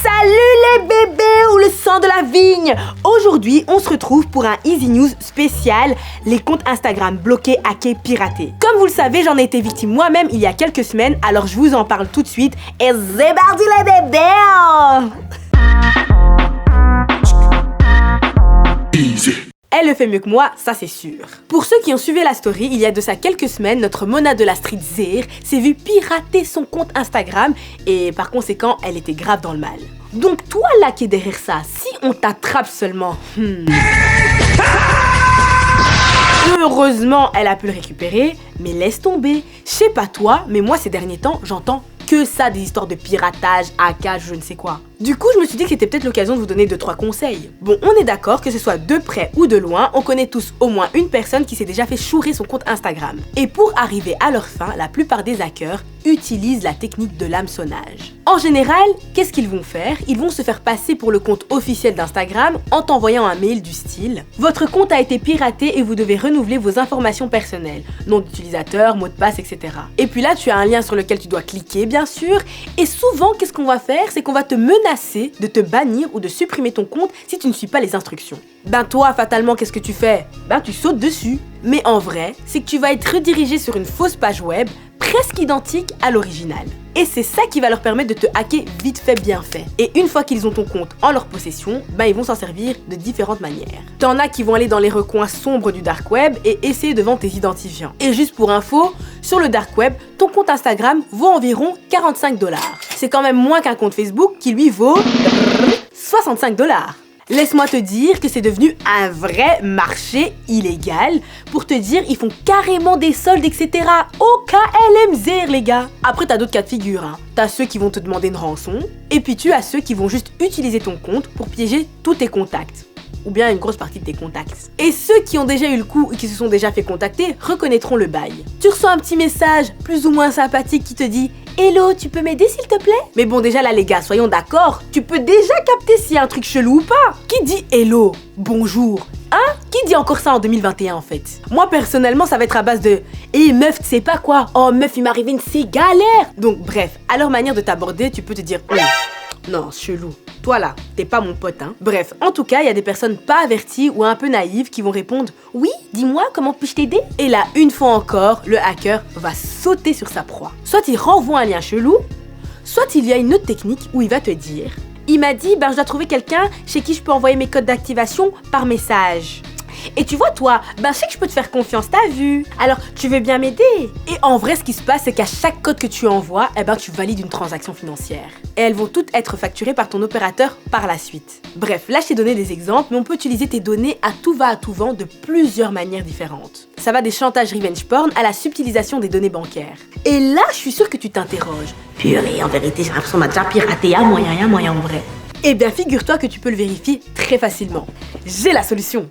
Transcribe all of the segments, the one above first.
Salut les bébés ou le sang de la vigne. Aujourd'hui, on se retrouve pour un Easy News spécial, les comptes Instagram bloqués, hackés, piratés. Comme vous le savez, j'en ai été victime moi-même il y a quelques semaines, alors je vous en parle tout de suite. Et c'est parti les bébés. Easy. Elle le fait mieux que moi, ça c'est sûr. Pour ceux qui ont suivi la story, il y a de ça quelques semaines, notre Mona de la street Zér s'est vue pirater son compte Instagram et par conséquent, elle était grave dans le mal. Donc toi là qui es derrière ça, si on t'attrape seulement... Heureusement, elle a pu le récupérer, mais laisse tomber. Je sais pas toi, mais moi ces derniers temps, j'entends que ça, des histoires de piratage, hackage, je ne sais quoi. Du coup, je me suis dit que c'était peut-être l'occasion de vous donner 2-3 conseils. Bon, on est d'accord que ce soit de près ou de loin, on connaît tous au moins une personne qui s'est déjà fait chourer son compte Instagram. Et pour arriver à leur fin, la plupart des hackers utilisent la technique de l'hameçonnage. En général, qu'est-ce qu'ils vont faire? Ils vont se faire passer pour le compte officiel d'Instagram en t'envoyant un mail du style « Votre compte a été piraté et vous devez renouveler vos informations personnelles, nom d'utilisateur, mot de passe, etc. » Et puis là, tu as un lien sur lequel tu dois cliquer, bien sûr, et souvent, qu'est-ce qu'on va faire? C'est qu'on va te menacer de te bannir ou de supprimer ton compte si tu ne suis pas les instructions. Ben toi, fatalement, qu'est-ce que tu fais? Ben tu sautes dessus. Mais en vrai, c'est que tu vas être redirigé sur une fausse page web presque identique à l'original. Et c'est ça qui va leur permettre de te hacker vite fait bien fait. Et une fois qu'ils ont ton compte en leur possession, ben ils vont s'en servir de différentes manières. T'en as qui vont aller dans les recoins sombres du dark web et essayer de vendre tes identifiants. Et juste pour info, sur le dark web, ton compte Instagram vaut environ 45 $. C'est quand même moins qu'un compte Facebook qui lui vaut 65 $. Laisse-moi te dire que c'est devenu un vrai marché illégal. Pour te dire, ils font carrément des soldes, etc. Au KLM les gars. Après, t'as d'autres cas de figure. T'as ceux qui vont te demander une rançon. Et puis tu as ceux qui vont juste utiliser ton compte pour piéger tous tes contacts. Ou bien une grosse partie de tes contacts. Et ceux qui ont déjà eu le coup et qui se sont déjà fait contacter reconnaîtront le bail. Tu reçois un petit message plus ou moins sympathique qui te dit « Hello, tu peux m'aider s'il te plaît ?» Mais bon, déjà là les gars, soyons d'accord, tu peux déjà capter s'il y a un truc chelou ou pas. Qui dit « Hello »,« Bonjour » Hein? Qui dit encore ça en 2021 en fait? Moi personnellement ça va être à base de « Eh meuf, tu sais pas quoi? Oh meuf, il m'est arrivé une galère !» Donc bref, à leur manière de t'aborder, tu peux te dire « Oh, non, chelou. Toi là, t'es pas mon pote, hein. » Bref, en tout cas, il y a des personnes pas averties ou un peu naïves qui vont répondre « Oui, dis-moi, comment puis-je t'aider ?» Et là, une fois encore, le hacker va sauter sur sa proie. Soit il renvoie un lien chelou, soit il y a une autre technique où il va te dire « Il m'a dit, je dois trouver quelqu'un chez qui je peux envoyer mes codes d'activation par message. » Et tu vois toi, je sais que je peux te faire confiance, t'as vu? Alors, tu veux bien m'aider? Et en vrai, ce qui se passe, c'est qu'à chaque code que tu envoies, tu valides une transaction financière. Et elles vont toutes être facturées par ton opérateur par la suite. Bref, là je t'ai donné des exemples, mais on peut utiliser tes données à tout va, à tout vent de plusieurs manières différentes. Ça va des chantages revenge porn à la subtilisation des données bancaires. Et là, je suis sûre que tu t'interroges. Purée, en vérité, j'ai l'impression qu'on m'a déjà piraté, y'a moyen en vrai. Eh bien, figure-toi que tu peux le vérifier très facilement. J'ai la solution.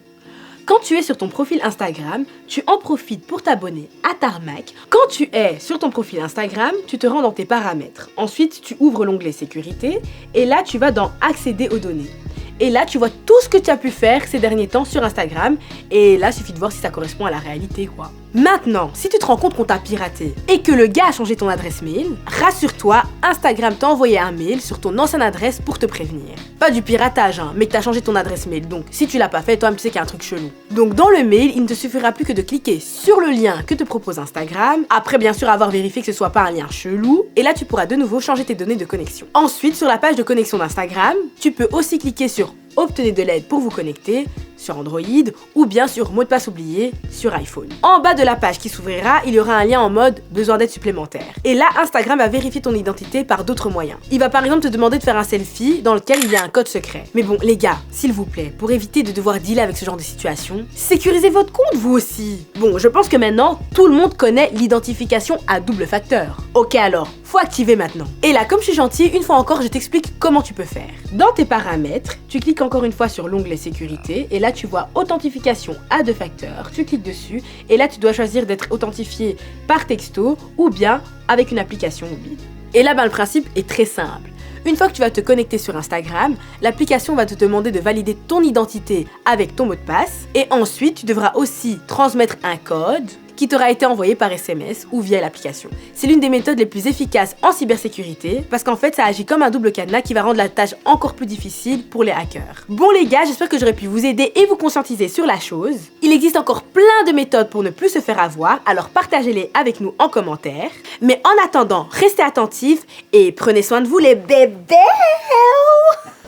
Quand tu es sur ton profil Instagram, tu en profites pour t'abonner à Tarmac. Quand tu es sur ton profil Instagram, tu te rends dans tes paramètres. Ensuite, tu ouvres l'onglet sécurité et là, tu vas dans accéder aux données. Et là, tu vois tout ce que tu as pu faire ces derniers temps sur Instagram. Et là, il suffit de voir si ça correspond à la réalité, quoi. Maintenant, si tu te rends compte qu'on t'a piraté et que le gars a changé ton adresse mail, rassure-toi, Instagram t'a envoyé un mail sur ton ancienne adresse pour te prévenir. Pas du piratage, mais que t'as changé ton adresse mail. Donc, si tu l'as pas fait, toi-même tu sais qu'il y a un truc chelou. Donc, dans le mail, il ne te suffira plus que de cliquer sur le lien que te propose Instagram. Après, bien sûr, avoir vérifié que ce soit pas un lien chelou. Et là, tu pourras de nouveau changer tes données de connexion. Ensuite, sur la page de connexion d'Instagram, tu peux aussi cliquer sur Obtenez de l'aide pour vous connecter sur Android ou bien sur mot de passe oublié sur iPhone. En bas de la page qui s'ouvrira, il y aura un lien en mode besoin d'aide supplémentaire. Et là, Instagram va vérifier ton identité par d'autres moyens. Il va par exemple te demander de faire un selfie dans lequel il y a un code secret. Mais bon, les gars, s'il vous plaît, pour éviter de devoir dealer avec ce genre de situation, sécurisez votre compte vous aussi. Bon, je pense que maintenant, tout le monde connaît l'identification à double facteur. Ok alors, faut activer maintenant. Et là, comme je suis gentille, une fois encore, je t'explique comment tu peux faire. Dans tes paramètres, tu cliques encore une fois sur l'onglet sécurité et là tu vois authentification à deux facteurs, tu cliques dessus et là tu dois choisir d'être authentifié par texto ou bien avec une application mobile. Et là le principe est très simple. Une fois que tu vas te connecter sur Instagram, l'application va te demander de valider ton identité avec ton mot de passe et ensuite tu devras aussi transmettre un code qui t'aura été envoyé par SMS ou via l'application. C'est l'une des méthodes les plus efficaces en cybersécurité parce qu'en fait ça agit comme un double cadenas qui va rendre la tâche encore plus difficile pour les hackers. Bon les gars, j'espère que j'aurais pu vous aider et vous conscientiser sur la chose. Il existe encore plein de méthodes pour ne plus se faire avoir, alors partagez-les avec nous en commentaire. Mais en attendant, restez attentifs et prenez soin de vous les bébés.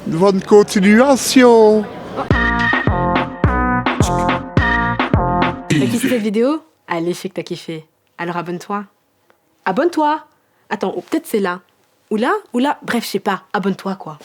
Bonne continuation. T'as kiffé cette vidéo? Allez, je sais que t'as kiffé. Alors abonne-toi. Abonne-toi. Attends, ou peut-être c'est là. Ou là, bref, je sais pas. Abonne-toi quoi.